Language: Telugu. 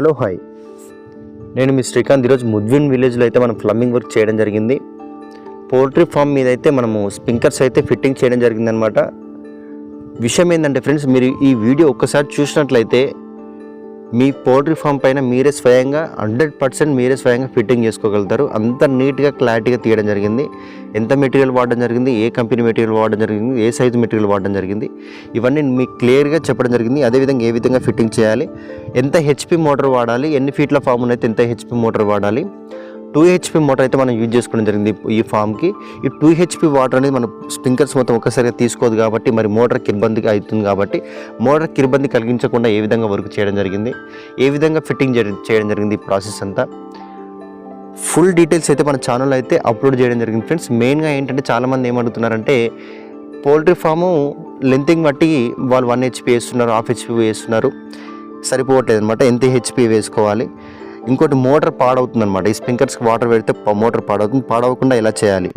హలో హాయ్, నేను మీ శ్రీకాంత్. ఈరోజు ముద్విన్ విలేజ్లో అయితే మనం ప్లంబింగ్ వర్క్ చేయడం జరిగింది. పౌల్ట్రీ ఫామ్ మీద అయితే మనము స్ప్రింక్లర్స్ అయితే ఫిట్టింగ్ చేయడం జరిగిందనమాట. విషయం ఏంటంటే ఫ్రెండ్స్, మీరు ఈ వీడియో ఒక్కసారి చూసినట్లయితే మీ పౌల్ట్రీ ఫామ్ పైన మీరే స్వయంగా 100% మీరే స్వయంగా ఫిట్టింగ్ చేసుకోగలుగుతారు. అంత నీట్గా క్లారిటీగా తీయడం జరిగింది. ఎంత మెటీరియల్ వాడడం జరిగింది, ఏ కంపెనీ మెటీరియల్ వాడడం జరిగింది, ఏ సైజు మెటీరియల్ వాడడం జరిగింది, ఇవన్నీ మీకు క్లియర్గా చెప్పడం జరిగింది. అదేవిధంగా ఏ విధంగా ఫిట్టింగ్ చేయాలి, ఎంత హెచ్పి మోటార్ వాడాలి, ఎన్ని ఫీట్ల ఫామ్ అయితే ఎంత హెచ్పి మోటార్ వాడాలి. 2 HP మోటార్ అయితే మనం యూజ్ చేసుకోవడం జరిగింది ఈ ఫామ్కి. ఈ 2 HP వాటర్ అనేది మన స్ప్రింక్లర్స్ మొత్తం ఒక్కసారిగా తీసుకోదు కాబట్టి, మరి మోటార్కి ఇబ్బంది అవుతుంది కాబట్టి మోటార్కి ఇబ్బంది కలిగించకుండా ఏ విధంగా వర్క్ చేయడం జరిగింది, ఏ విధంగా ఫిట్టింగ్ చేయడం జరిగింది, ఈ ప్రాసెస్ అంతా ఫుల్ డీటెయిల్స్ అయితే మన ఛానల్లో అయితే అప్లోడ్ చేయడం జరిగింది ఫ్రెండ్స్. మెయిన్గా ఏంటంటే చాలామంది ఏమడుగుతున్నారంటే, పౌల్ట్రీ ఫాము లెంతింగ్ బట్టి వాళ్ళు 1 HP వేస్తున్నారు, 1/2 HP వేస్తున్నారు, సరిపోవట్లేదు అనమాట. ఎంత HP వేసుకోవాలి. ఇంకోటి, మోటార్ పాడవుతుంది అనమాట. ఈ స్ప్రింక్లర్స్కి వాటర్ పెడితే మోటార్ పాడవుతుంది. పాడవకుండా ఎలా చేయాలి.